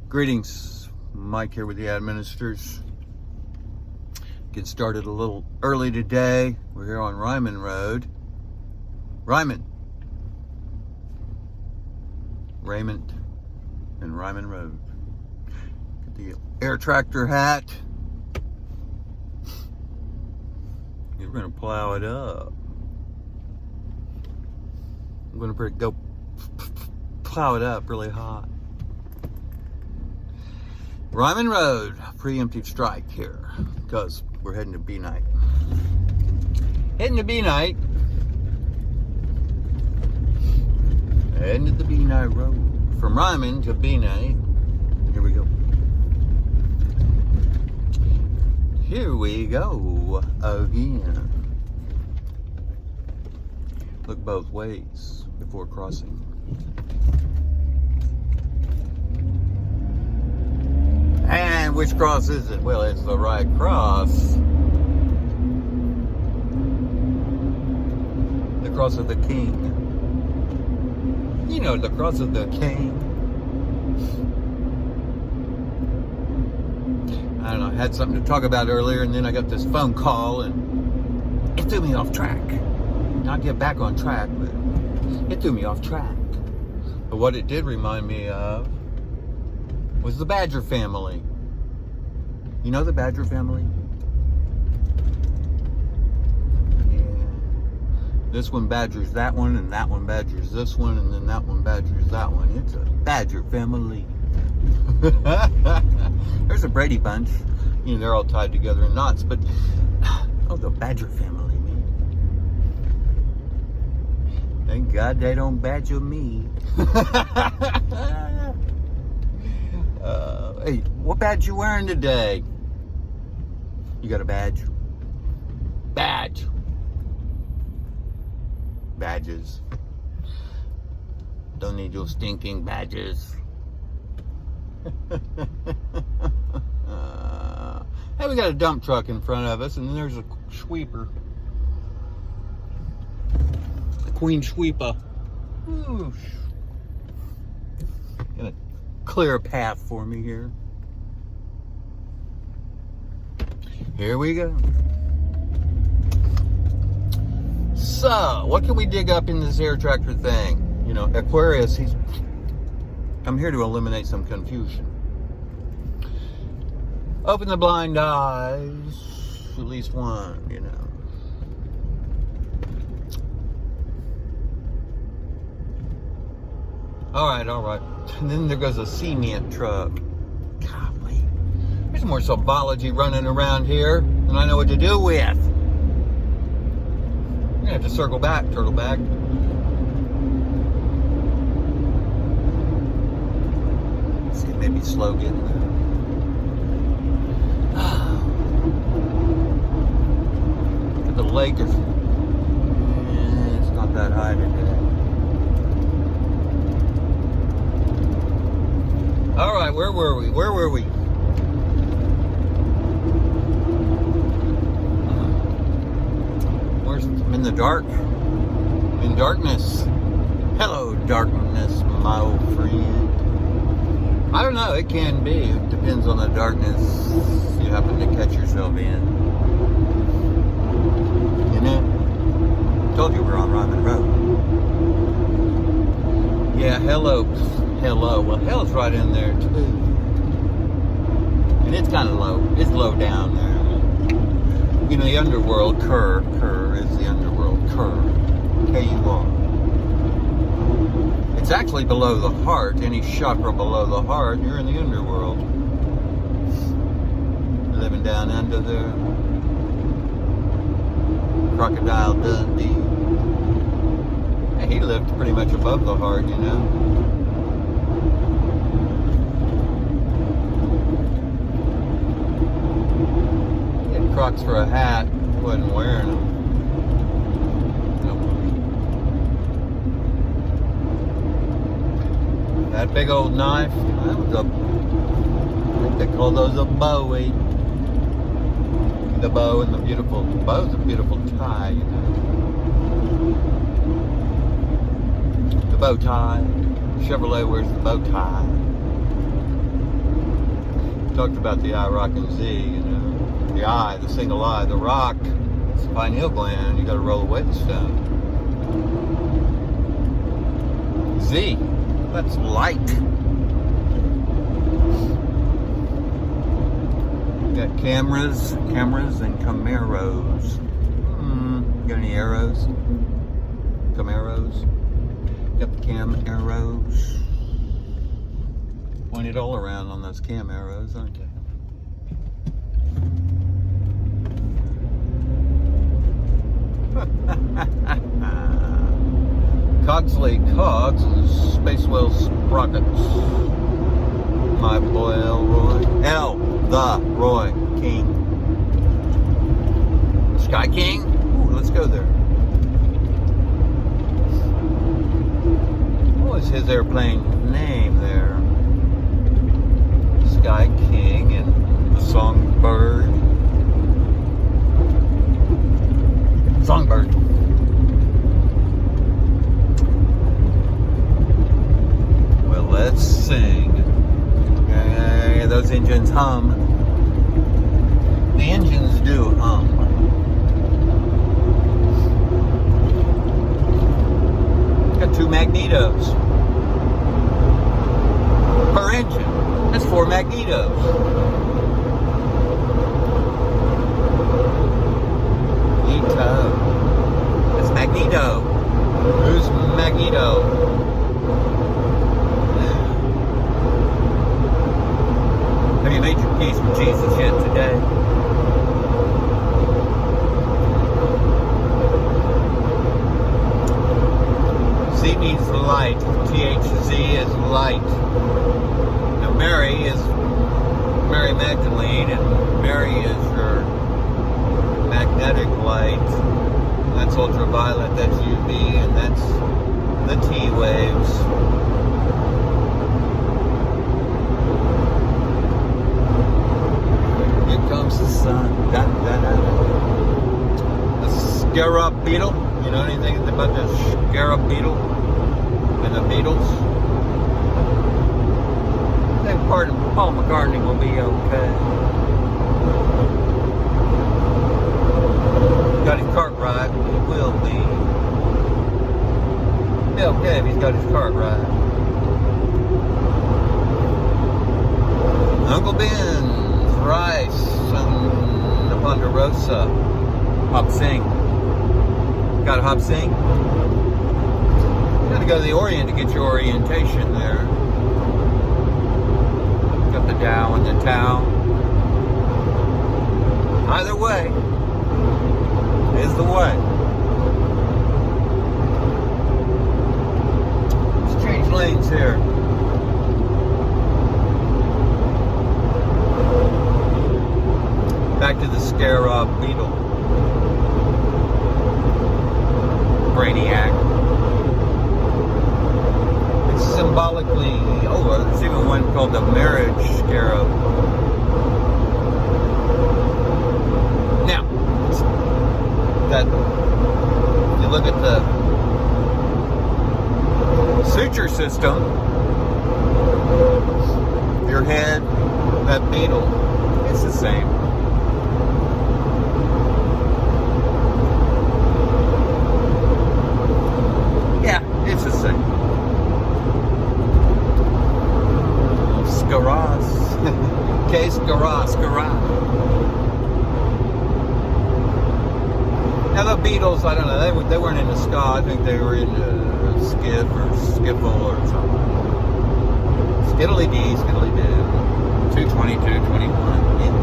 Greetings, Mike here with the Administrators. Get started a little early today. We're here on Ryman Road. Raymond and Ryman Road. Get the air tractor hat. You're going to plow it up. I'm going to go plow it up really hot. Ryman Road, preemptive strike here, because we're heading to B night. Heading to B night. Heading to the B night road. From Ryman to B night. Here we go. Here we go again. Look both ways before crossing. And which cross is it? Well, it's the right cross. The cross of the King. You know, the cross of the King. I don't know, I had something to talk about earlier, and then I got this phone call, and it threw me off track. Not get back on track, but it threw me off track. But what it did remind me of was the Badger family. You know the Badger family? Yeah. This one badgers that one, and that one badgers this one, and then that one badgers that one. It's a Badger family. There's a Brady Bunch. You know, they're all tied together in knots, but oh, the Badger family, man. Thank God they don't badger me. Hey, what badge you wearing today? You got a badge? Badge. Badges. Don't need your stinking badges. Hey, we got a dump truck in front of us, and then there's a sweeper. The Queen Sweeper. Ooh. Gonna clear a path for me here. Here we go. So, what can we dig up in this air tractor thing? You know, Aquarius, I'm here to eliminate some confusion. Open the blind eyes, at least one, you know. All right. And then there goes a cement truck. Golly. There's more symbology running around here than I know what to do with. I'm gonna have to circle back, turtleback. Let's see, maybe slow getting there. Look at the lake. It's not that high today. All right, where were we? I'm in the dark. I'm in darkness. Hello, darkness, my old friend. I don't know, it can be. It depends on the darkness you happen to catch yourself in. You know? Told you we're on Ryman Road. Yeah, hello. Well, hell's right in there, too. And it's kind of low. It's low down there. You know, the underworld, Kerr is the underworld. Kerr. K-U-R. It's actually below the heart. Any chakra below the heart, you're in the underworld. Living down under there. Crocodile Dundee. And he lived pretty much above the heart, you know. Crocs for a hat, wasn't wearing them. Nope. That big old knife, that was I think they call those a bowie. The bow and the bow's a beautiful tie, you know. The bow tie. Chevrolet wears the bow tie. Talked about the eye, rock, and Z, you know. The eye, the single eye. The rock, it's the pineal gland. You got to roll away the stone. Z, that's light. Got cameras and Camaros. Got any arrows? Camaros. Got the cam arrows. Pointed all around on those cam arrows, aren't they? Cogsley cogs and Spacewell sprockets. My boy Elroy. The Roy King. Sky King? Ooh, let's go there. What was his airplane name there? Sky King and the Songbird. Songbird. Well, let's sing. Okay, those engines hum. The engines do hum. Got 2 magnetos per engine. That's 4 magnetos. That's Magneto. Who's Magneto? Have you made your peace with Jesus yet today? Z means light. THZ is light. Now Mary is Mary Magdalene, and Mary is your magnetic light. That's ultraviolet, that's UV, and that's the T waves. Here comes the sun. Da, da, da, da. The scarab beetle. You know anything about the scarab beetle and the Beatles? I think part of Paul McCartney will be okay. Got his cart right, he will be. Yeah, okay, if he's got his cart right. Uncle Ben's rice on the Ponderosa. Hop sing. Got a hop sing? You gotta go to the Orient to get your orientation there. Got the Dow and the Tau. Either way is the way. Let's change lanes here. Back to the scarab beetle. Brainiac. It's symbolically, there's even one called the marriage scarab. Now, that you look at the suture system, your head, that beetle, it's the same. Yeah, it's the same. Scaras. Case Scaras. Now the Beatles, I don't know, they weren't into ska. I think they were into skiff or skiffle or something. Skiddly dee, skiddly doo. 220, 221. Yeah.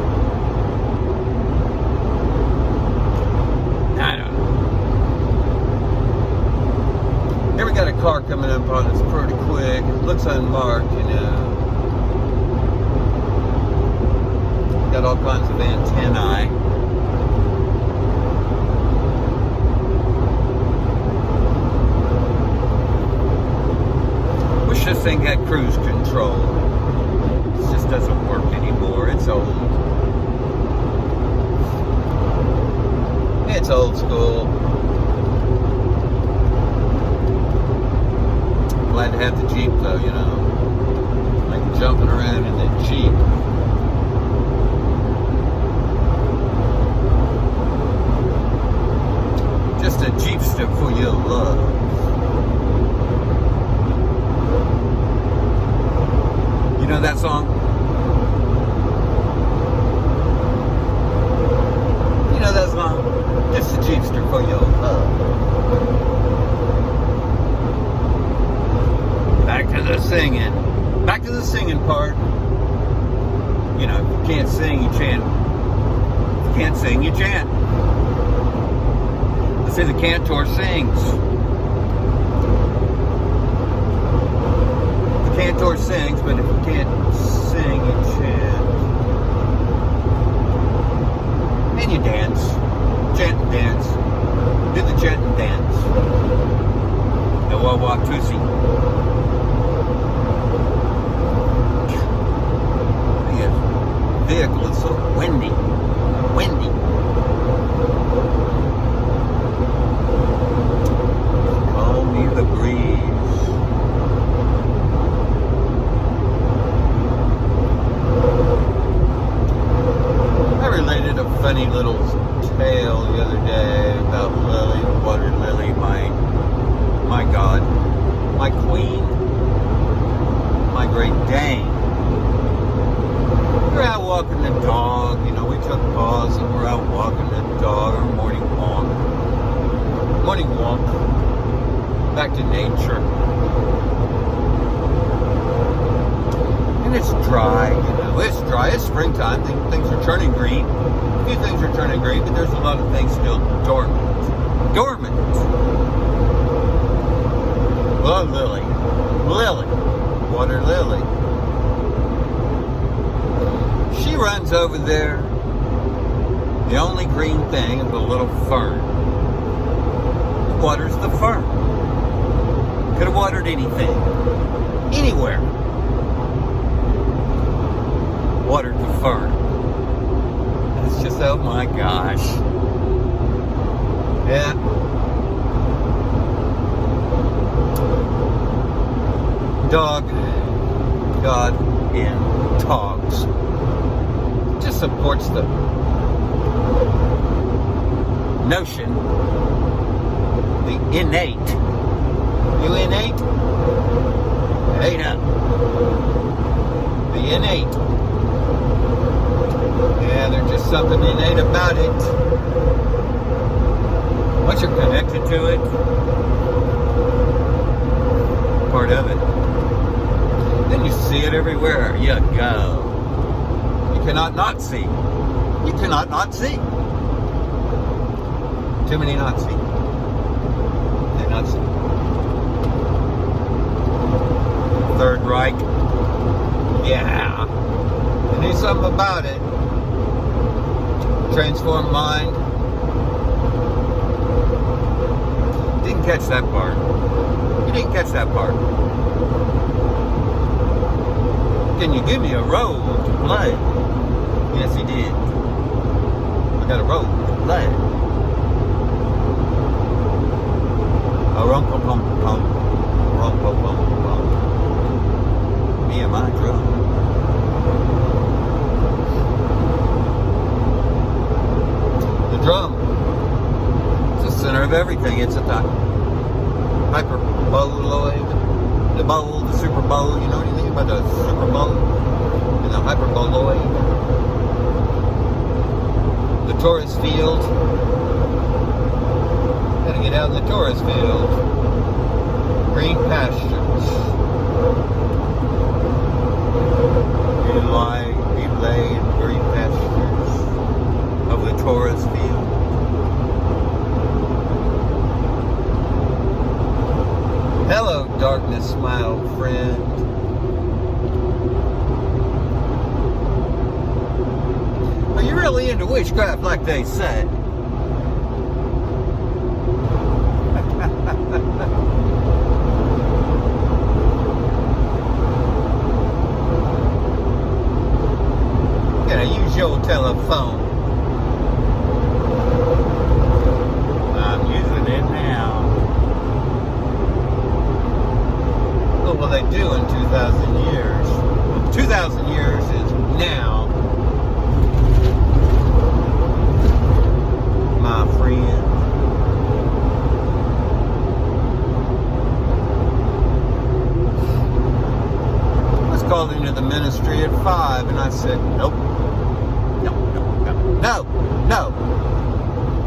I don't know. Here we got a car coming up on us pretty quick. It looks unmarked, you know. Got all kinds of antennae. This thing had cruise control. It just doesn't work anymore. It's old. It's old school. Glad to have the Jeep though, you know. Like jumping around in the Jeep. that song? You know that song? Just a Jeepster for your love. Back to the singing. Back to the singing part. You know, if you can't sing, you chant. If you can't sing, you chant. Let's say the cantor sings. The cantor sings, but if you can't sing, you chant. And you dance. Chant and dance. Do the chant and dance. The Wawa Tusi. Vehicle is so windy. Windy. Call me the breeze. I related a funny little tale the other day about Lily, the water lily, my God, my queen, my great Dane. We're out walking the dog, you know, we took pause and we're out walking the dog, our morning walk. Morning walk. Back to nature. And it's dry, you know, it's dry, it's springtime, things are turning green. A few things are turning green, but there's a lot of things still dormant. Dormant. Well, Lily. Water lily. She runs over there. The only green thing is a little fern. Waters the fern. Could have watered anything. Anywhere. Watered the fern. It's just, oh my gosh. Yeah. Dog. God in togs. Just supports the notion, the innate. You innate? Ain't up. The innate. Yeah, there's just something innate about it. Once you're connected to it, part of it, then you see it everywhere you go. You cannot not see. You cannot not see. Too many not see. They not see. Third Reich. Yeah. You need something about it. Transform mind. Didn't catch that part. You didn't catch that part. Can you give me a role to play? Yes, he did. I got a role to play. A rum-pum-pum-pum. Rum-pum-pum-pum. Me and my drum. The drum. It's the center of everything. It's at the hyperboloid. The bowl, the Super Bowl. You know anything about the Super Bowl? And the hyperboloid? The Torus field. Gotta get out in the Torus field. Green pastures. We lay in green pastures of the Torus field. Hello, darkness, my old friend. Are you really into witchcraft like they say? Gotta use your telephone. I'm using it now. What will they do in 2,000 years? 2,000 years is now, my friend. called into the ministry at 5, and I said, nope. No.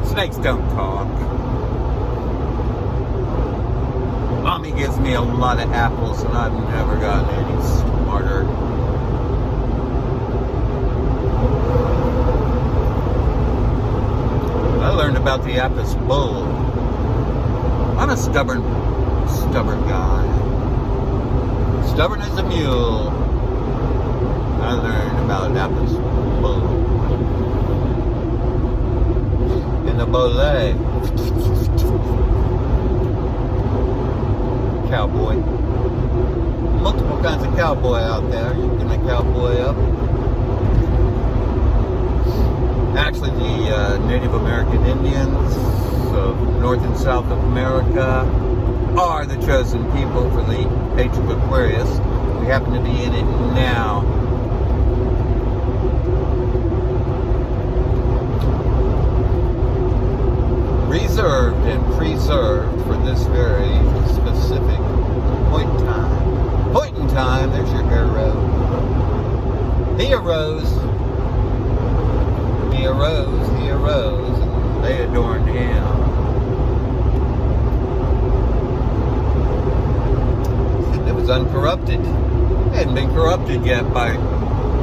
Snakes don't talk. Mommy gives me a lot of apples, and I've never gotten any smarter. I learned about the Apis bull. I'm a stubborn guy. Stubborn as a mule. I learned about Apis bull. And the bole. Cowboy. Multiple kinds of cowboy out there. You can a cowboy up. Actually, the Native American Indians of North and South of America are the chosen people for the age of Aquarius. We happen to be in it now. Reserved and preserved for this very specific point in time. Point in time, there's your hero. He arose, and they adorned him. It was uncorrupted. It hadn't been corrupted yet by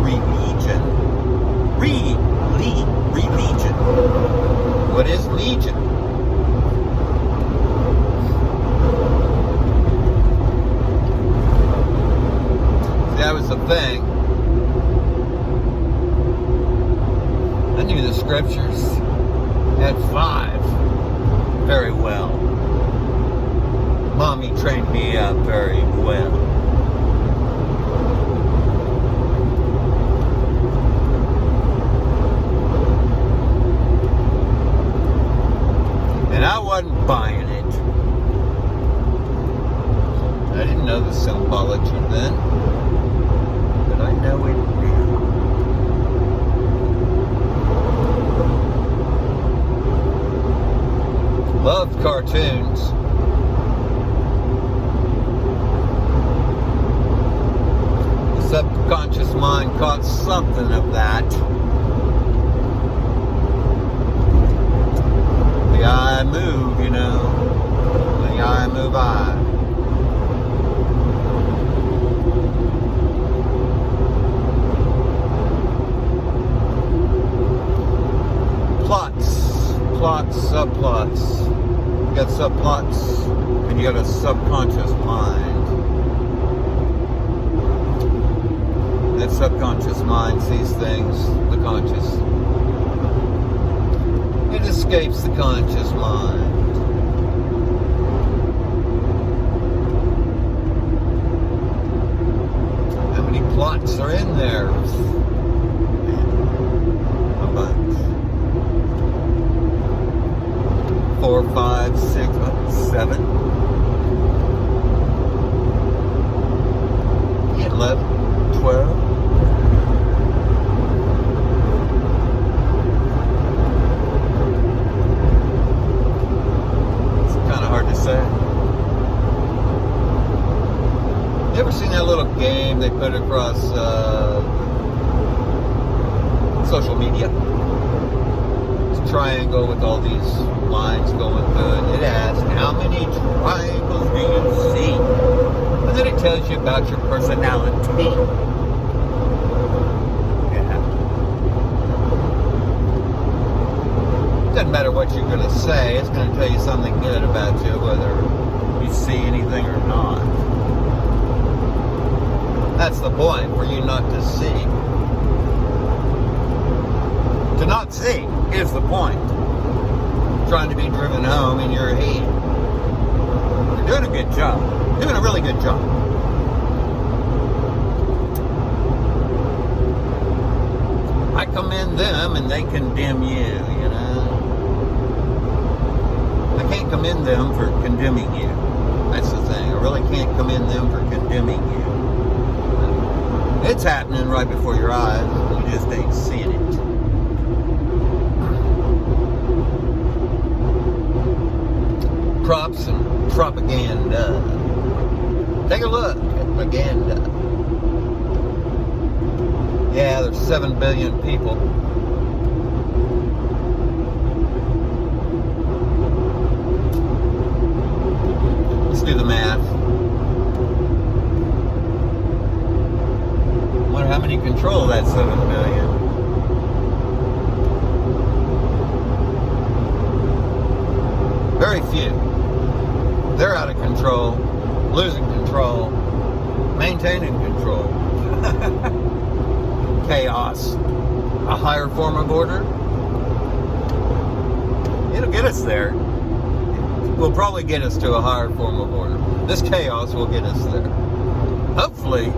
religion. Religion. What is legion? That was the thing. I knew the scriptures at 5 very well. Mommy trained me up very well. And I wasn't buying it. I didn't know the symbology then, but I know it now. Loved cartoons. The subconscious mind caught something of that. The eye move, you know. The eye move eye. Plots, subplots. You got subplots, and you got a subconscious mind. That subconscious mind sees things, the conscious. It escapes the conscious mind. How many plots are in there? A bunch. 4, 5, 6, 7, 11, 12. It's kind of hard to say. You ever seen that little game they put across social media? Triangle with all these lines going through it. It asks, how many triangles do you see? And then it tells you about your personality. Yeah. Doesn't matter what you're going to say, it's going to tell you something good about you, whether you see anything or not. That's the point, for you not to see. To not see is the point. Trying to be driven home in your head. You're doing a good job. Doing a really good job. I commend them and they condemn you, you know. I can't commend them for condemning you. That's the thing. I really can't commend them for condemning you. It's happening right before your eyes. You just ain't seeing it. Props and propaganda. Take a look at propaganda. Yeah, there's 7 billion people. Let's do the math. I wonder how many control that 7 billion. Very few. They're out of control, losing control, maintaining control. Chaos. A higher form of order. It'll get us there. Will probably get us to a higher form of order. This chaos will get us there. Hopefully.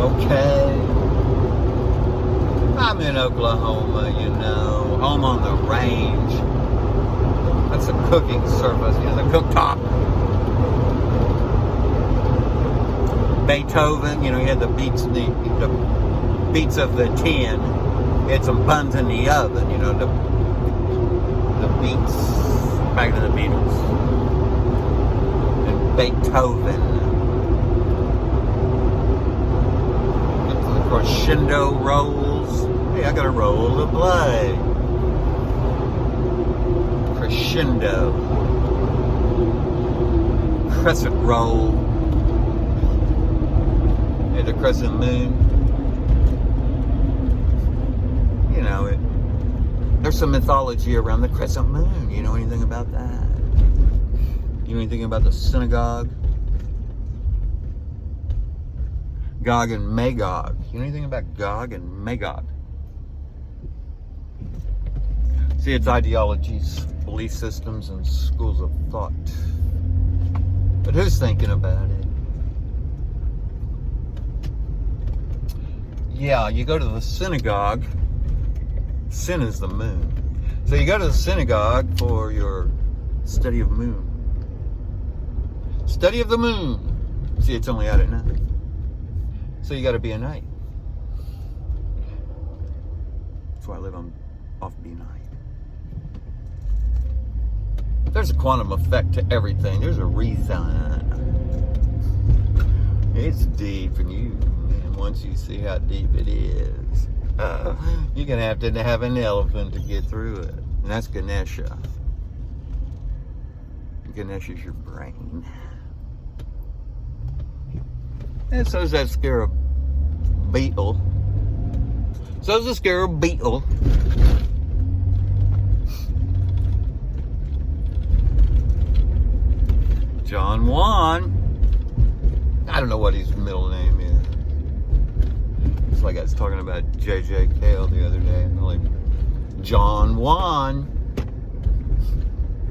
Okay. I'm in Oklahoma, you know, home on the range. That's a cooking surface, you know, the cooktop. Beethoven, you know, he had the beats of the tin. He had some buns in the oven, you know, the beats back to the Beatles. And Beethoven. The crescendo rolls. Hey, I got a roll to play. Crescendo. Crescent roll. Hey, the crescent moon. You know, there's some mythology around the crescent moon. You know anything about that? You know anything about the synagogue? Gog and Magog. You know anything about Gog and Magog? See, it's ideologies, belief systems, and schools of thought. But who's thinking about it? Yeah, you go to the synagogue. Sin is the moon. So you go to the synagogue for your study of moon. Study of the moon. See, it's only out at night. So you got to be a night. That's why I live on off B night. There's a quantum effect to everything. There's a reason. It's deep, and once you see how deep it is, you're gonna have to have an elephant to get through it, and that's Ganesha. Ganesha's your brain, and so's that scarab beetle. So's the scarab beetle. John Juan. I don't know what his middle name is. It's like I was talking about J.J. Cale the other day. Like John Juan.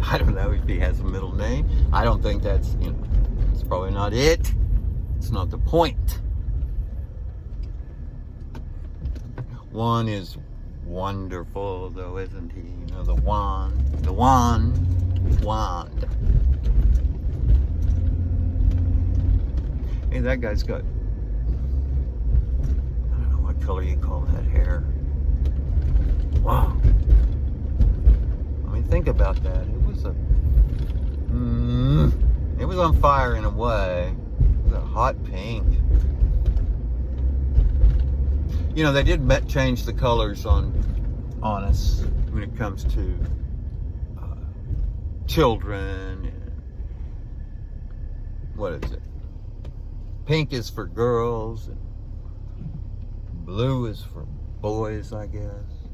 I don't know if he has a middle name. I don't think that's, it's probably not it. It's not the point. Juan is wonderful, though, isn't he? You know, the wand. Hey, that guy's got, I don't know what color you call that hair. Wow. I mean, think about that. It was on fire in a way. It was a hot pink. You know, they did change the colors on us when it comes to children. What is it? Pink is for girls, and blue is for boys, I guess.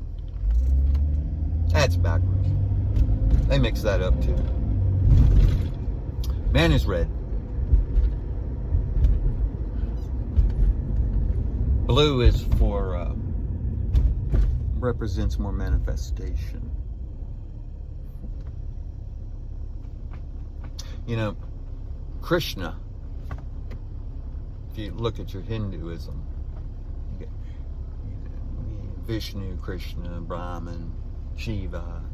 That's backwards. They mix that up too. Man is red. Blue is for, represents more manifestation. You know, Krishna, if you look at your Hinduism, you get Vishnu, Krishna, Brahman, Shiva.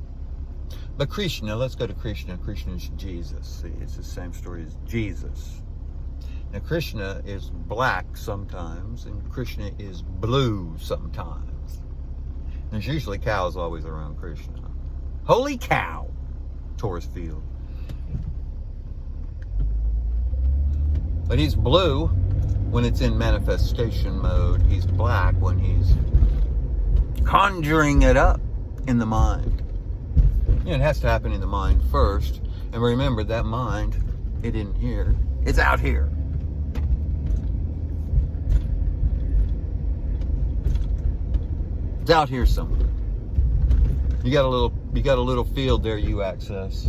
But Krishna, let's go to Krishna. Krishna is Jesus. See, it's the same story as Jesus. Now, Krishna is black sometimes, and Krishna is blue sometimes. There's usually cows always around Krishna. Holy cow! Torus field. But he's blue when it's in manifestation mode. He's black when he's conjuring it up in the mind. It has to happen in the mind first. And remember, that mind, it in here, it's out here. It's out here somewhere. You got a little field there you access.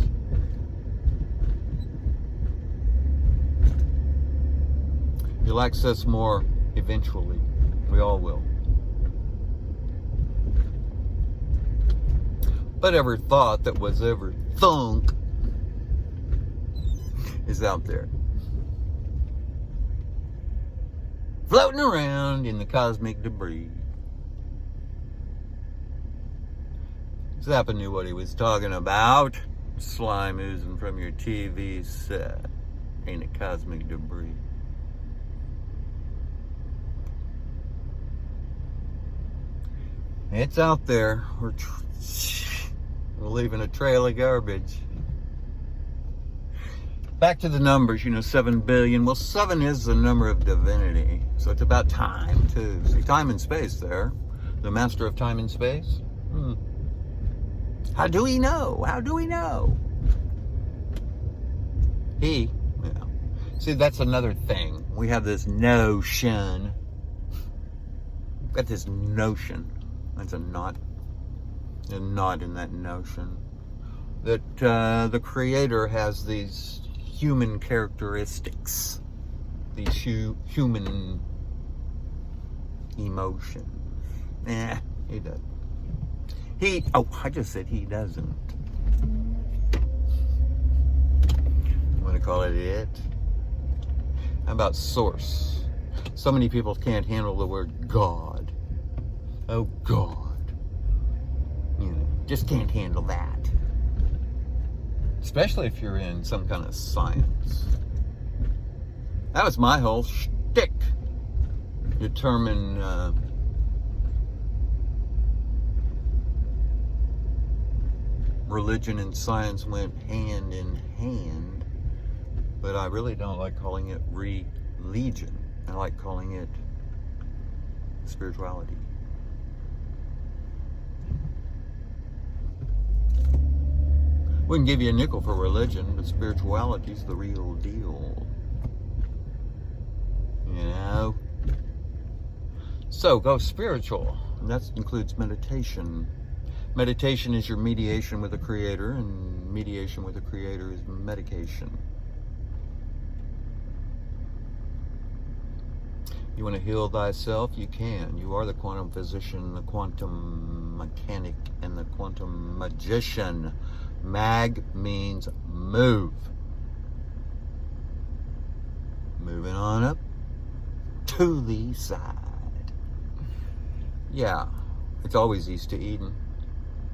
You'll access more eventually. We all will. But every thought that was ever thunk is out there. Floating around in the cosmic debris. Zappa knew what he was talking about. Slime oozing from your TV set. Ain't it cosmic debris? It's out there. We're leaving a trail of garbage. Back to the numbers, 7 billion. Well, 7 is the number of divinity. So it's about time, too. See, time and space there. The master of time and space. How do we know? How do we know? He. Yeah. See, that's another thing. We have this notion. We've got this notion. That's a knot. A knot in that notion. That the Creator has these human characteristics. These human emotions. He does. I just said he doesn't. You want to call it? How about source? So many people can't handle the word God. Oh, God. Just can't handle that. Especially if you're in some kind of science. That was my whole shtick. Determine religion and science went hand in hand, but I really don't like calling it religion. I like calling it spirituality. Wouldn't give you a nickel for religion, but spirituality's the real deal. So go spiritual, and that includes meditation. Meditation is your mediation with the Creator, and mediation with the Creator is medication. You want to heal thyself? You can. You are the quantum physician, the quantum mechanic, and the quantum magician. Mag means move. Moving on up to the side. Yeah, it's always east to Eden.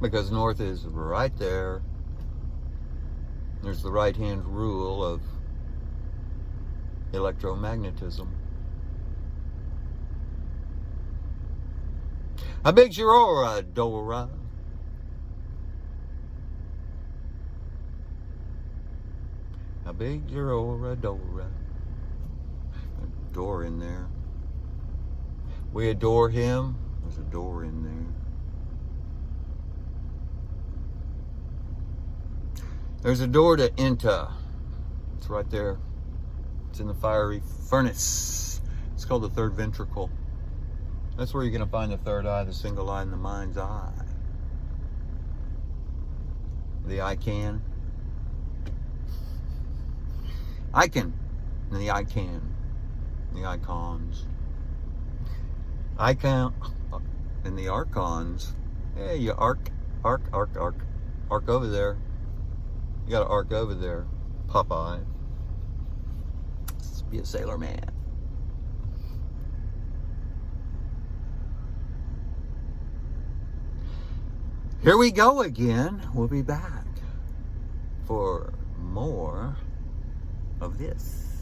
Because north is right there. There's the right-hand rule of electromagnetism. How big's your aura, Dora? How big's your aura, Dora? A door in there. We adore him. There's a door in there. There's a door to enter. It's right there. It's in the fiery furnace. It's called the third ventricle. That's where you're going to find the third eye, the single eye in the mind's eye. The I can. I can. And the I can. The icons. I can. And the archons. Hey, you arc over there. You got to arc over there, Popeye. Let's be a sailor man. Here we go again. We'll be back for more of this.